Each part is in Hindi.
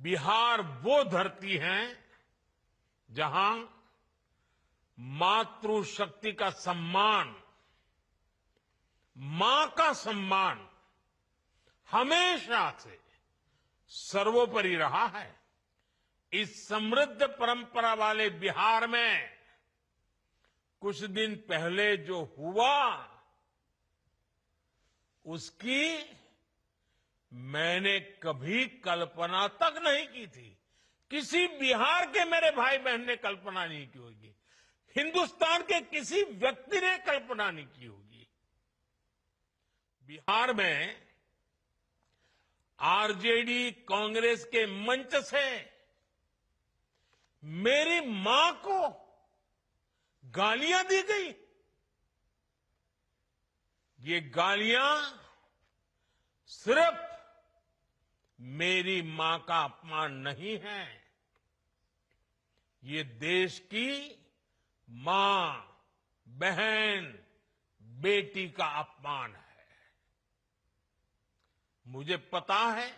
बिहार वो धरती है जहां मातृशक्ति का सम्मान, मां का सम्मान हमेशा से सर्वोपरि रहा है। इस समृद्ध परंपरा वाले बिहार में कुछ दिन पहले जो हुआ, उसकी मैंने कभी कल्पना तक नहीं की थी। किसी बिहार के मेरे भाई बहन ने कल्पना नहीं की होगी, हिंदुस्तान के किसी व्यक्ति ने कल्पना नहीं की होगी। बिहार में आरजेडी कांग्रेस के मंच से मेरी मां को गालियां दी गई। ये गालियां सिर्फ मेरी मां का अपमान नहीं है, ये देश की मां, बहन, बेटी का अपमान है। मुझे पता है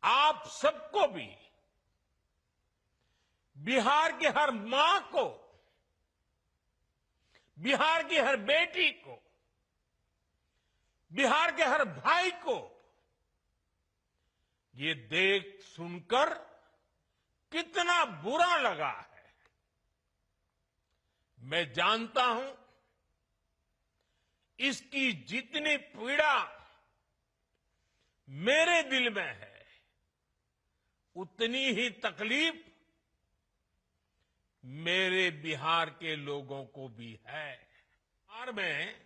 आप सबको भी बिहार की हर मां को, बिहार की हर बेटी को, बिहार के हर भाई को ये देख सुनकर कितना बुरा लगा है। मैं जानता हूं इसकी जितनी पीड़ा मेरे दिल में है, उतनी ही तकलीफ मेरे बिहार के लोगों को भी है। बिहार में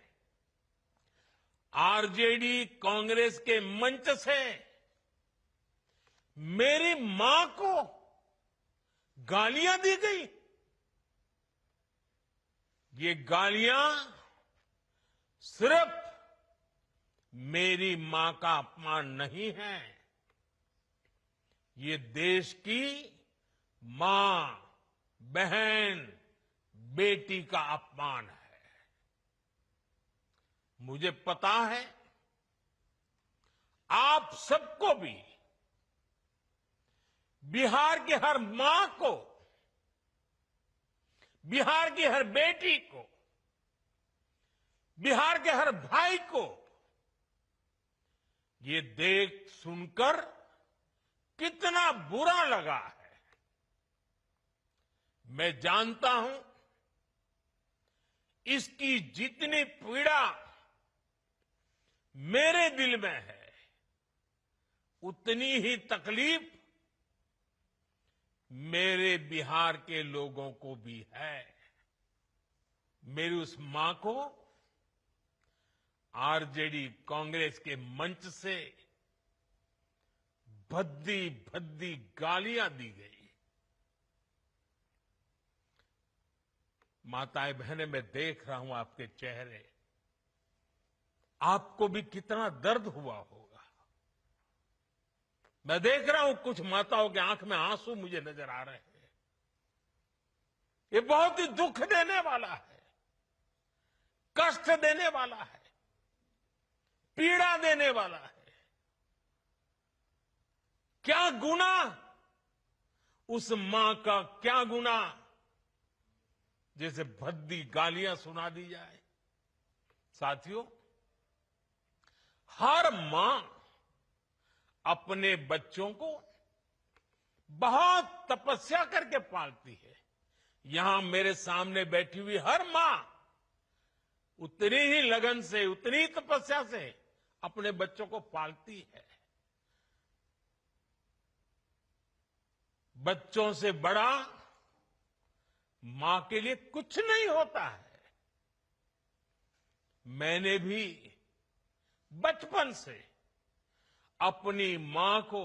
आरजेडी कांग्रेस के मंच से मेरी मां को गालियां दी गई। ये गालियां सिर्फ मेरी मां का अपमान नहीं है, ये देश की मां, बहन, बेटी का अपमान है। मुझे पता है आप सबको भी बिहार की हर मां को, बिहार की हर बेटी को, बिहार के हर भाई को ये देख सुनकर कितना बुरा लगा है। मैं जानता हूं इसकी जितनी पीड़ा मेरे दिल में है, उतनी ही तकलीफ मेरे बिहार के लोगों को भी है। मेरी उस मां को आरजेडी कांग्रेस के मंच से भद्दी भद्दी गालियां दी गई। माताएं बहनें, मैं देख रहा हूं आपके चेहरे, आपको भी कितना दर्द हुआ होगा। मैं देख रहा हूं कुछ माताओं के आंख में आंसू मुझे नजर आ रहे हैं। ये बहुत ही दुख देने वाला है, कष्ट देने वाला है, पीड़ा देने वाला है। क्या गुनाह, उस मां का क्या गुनाह जैसे भद्दी गालियां सुना दी जाए। साथियों, हर मां अपने बच्चों को बहुत तपस्या करके पालती है। यहां मेरे सामने बैठी हुई हर मां उतनी ही लगन से, उतनी ही तपस्या से अपने बच्चों को पालती है। बच्चों से बड़ा मां के लिए कुछ नहीं होता है। मैंने भी बचपन से अपनी मां को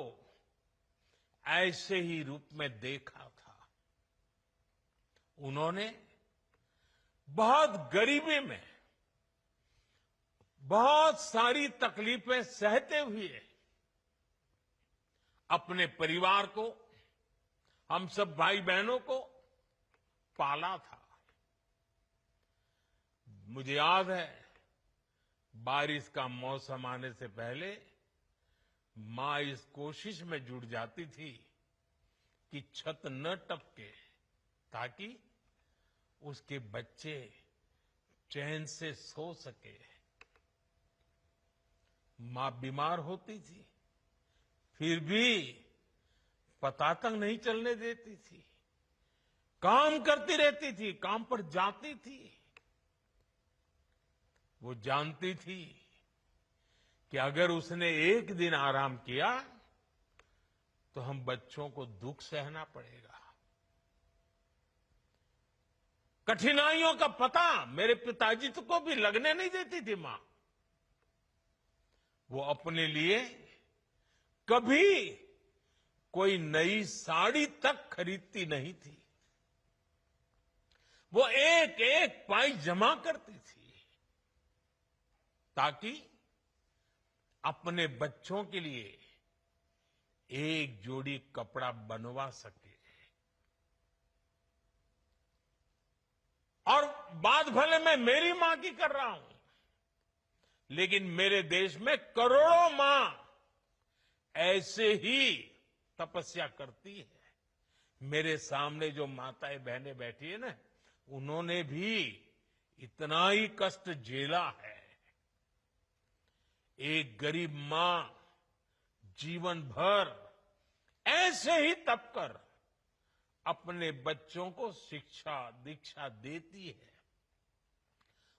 ऐसे ही रूप में देखा था। उन्होंने बहुत गरीबी में बहुत सारी तकलीफें सहते हुए अपने परिवार को, हम सब भाई बहनों को पाला था। मुझे याद है बारिश का मौसम आने से पहले मां इस कोशिश में जुट जाती थी कि छत न टपके, ताकि उसके बच्चे चैन से सो सके। मां बीमार होती थी, फिर भी पता तक नहीं चलने देती थी। काम करती रहती थी, काम पर जाती थी। वो जानती थी कि अगर उसने एक दिन आराम किया तो हम बच्चों को दुख सहना पड़ेगा। कठिनाइयों का पता मेरे पिताजी को भी लगने नहीं देती थी मां। वो अपने लिए कभी कोई नई साड़ी तक खरीदती नहीं थी। वो एक एक पाई जमा करती थी ताकि अपने बच्चों के लिए एक जोड़ी कपड़ा बनवा सके। और बात भले मैं मेरी मां की कर रहा हूं, लेकिन मेरे देश में करोड़ों मां ऐसे ही तपस्या करती है। मेरे सामने जो माताएं बहनें बैठी है ना, उन्होंने भी इतना ही कष्ट झेला है। एक गरीब मां जीवन भर ऐसे ही तप कर अपने बच्चों को शिक्षा दीक्षा देती है,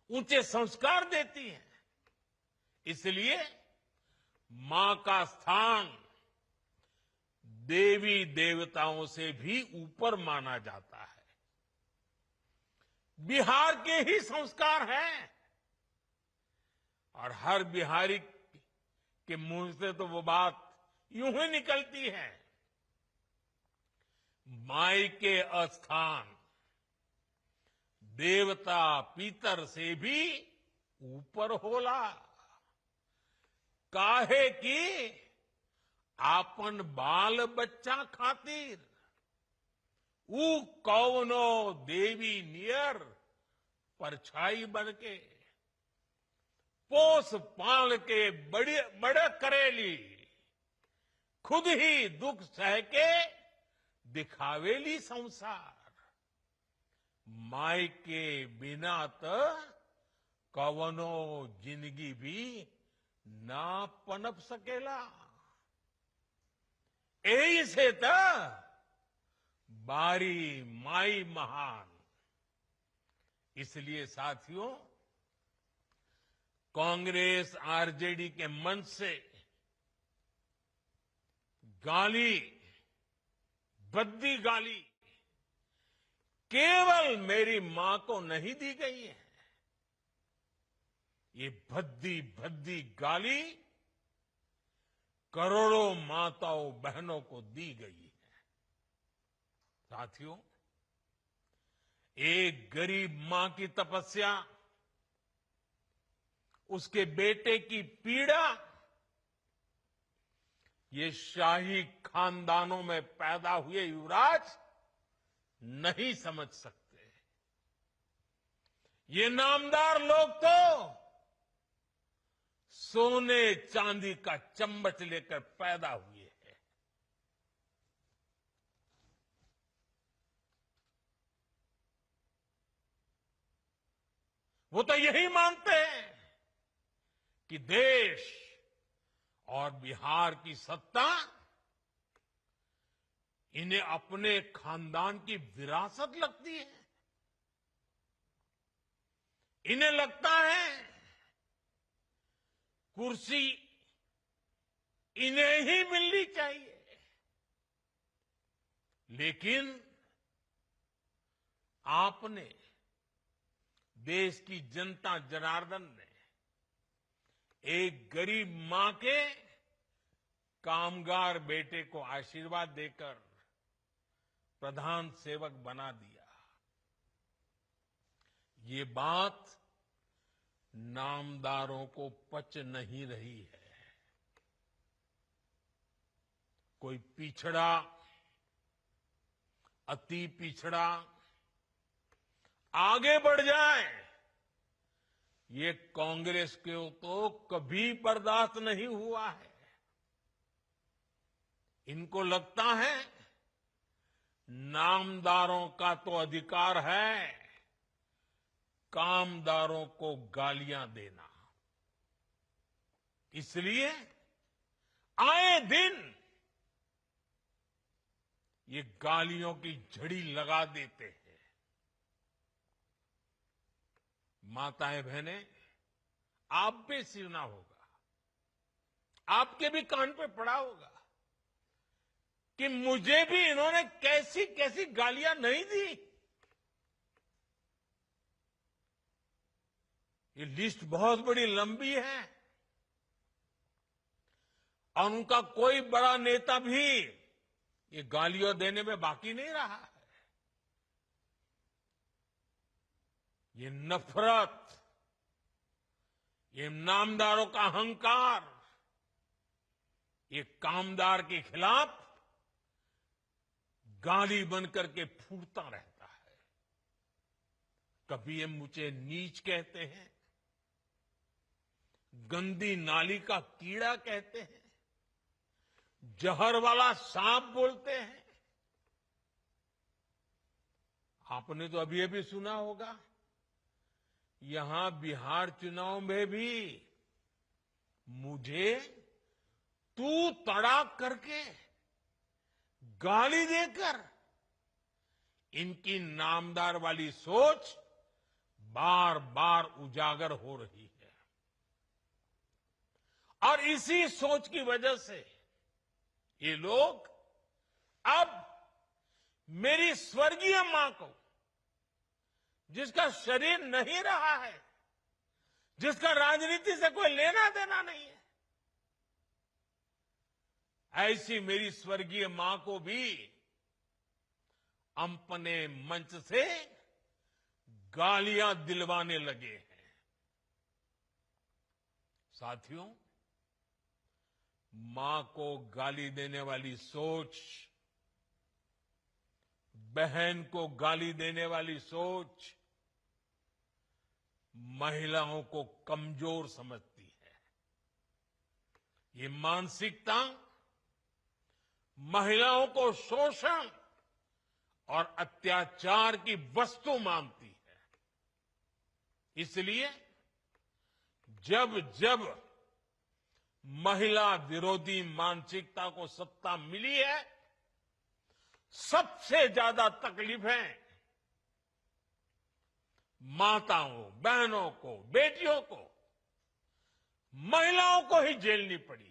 ऊंचे संस्कार देती है। इसलिए मां का स्थान देवी देवताओं से भी ऊपर माना जाता है। बिहार के ही संस्कार हैं, और हर बिहारी के मुंह से तो वो बात यूं ही निकलती है, माई के स्थान देवता पितर से भी ऊपर होला। काहे कि आपन बाल बच्चा खातिर ऊ कौनो देवी नियर परछाई बनके पोस पाल के बड़े करेली, खुद ही दुख सह के दिखावेली संसार। माई के बिना तो कवनो जिंदगी भी ना पनप सकेला। यही से तो बारी माई महान। इसलिए साथियों, कांग्रेस आरजेडी के मंच से गाली, भद्दी गाली केवल मेरी मां को नहीं दी गई है। ये भद्दी भद्दी गाली करोड़ों माताओं बहनों को दी गई है। साथियों, एक गरीब मां की तपस्या, उसके बेटे की पीड़ा, ये शाही खानदानों में पैदा हुए युवराज नहीं समझ सकते। ये नामदार लोग तो सोने चांदी का चम्मच लेकर पैदा हुए हैं। वो तो यही मानते हैं कि देश और बिहार की सत्ता इन्हें अपने खानदान की विरासत लगती है। इन्हें लगता है कुर्सी इन्हें ही मिलनी चाहिए। लेकिन आपने, देश की जनता जनार्दन ने एक गरीब मां के कामगार बेटे को आशीर्वाद देकर प्रधान सेवक बना दिया। ये बात नामदारों को पच नहीं रही है। कोई पिछड़ा, अति पिछड़ा आगे बढ़ जाए, ये कांग्रेस को तो कभी बर्दाश्त नहीं हुआ है। इनको लगता है नामदारों का तो अधिकार है कामदारों को गालियां देना। इसलिए आए दिन ये गालियों की झड़ी लगा देते हैं। माताएं बहनें, आप भी सुना होगा, आपके भी कान पे पड़ा होगा कि मुझे भी इन्होंने कैसी कैसी गालियां नहीं दी। ये लिस्ट बहुत बड़ी लंबी है और उनका कोई बड़ा नेता भी ये गालियां देने में बाकी नहीं रहा है। ये नफरत, ये नामदारों का अहंकार, ये कामदार के खिलाफ गाली बनकर के फूटता रहता है। कभी ये मुझे नीच कहते हैं, गंदी नाली का कीड़ा कहते हैं, जहर वाला सांप बोलते हैं। आपने तो अभी अभी सुना होगा, यहां बिहार चुनाव में भी मुझे तू तड़ाक करके गाली देकर इनकी नामदार वाली सोच बार बार उजागर हो रही है। और इसी सोच की वजह से ये लोग अब मेरी स्वर्गीय मां को, जिसका शरीर नहीं रहा है, जिसका राजनीति से कोई लेना देना नहीं है, ऐसी मेरी स्वर्गीय मां को भी अपने मंच से गालियां दिलवाने लगे हैं। साथियों, मां को गाली देने वाली सोच, बहन को गाली देने वाली सोच महिलाओं को कमजोर समझती है। ये मानसिकता महिलाओं को शोषण और अत्याचार की वस्तु मानती है। इसलिए जब जब महिला विरोधी मानसिकता को सत्ता मिली है, सबसे ज्यादा तकलीफें माताओं, बहनों को, बेटियों को, महिलाओं को ही झेलनी पड़ी।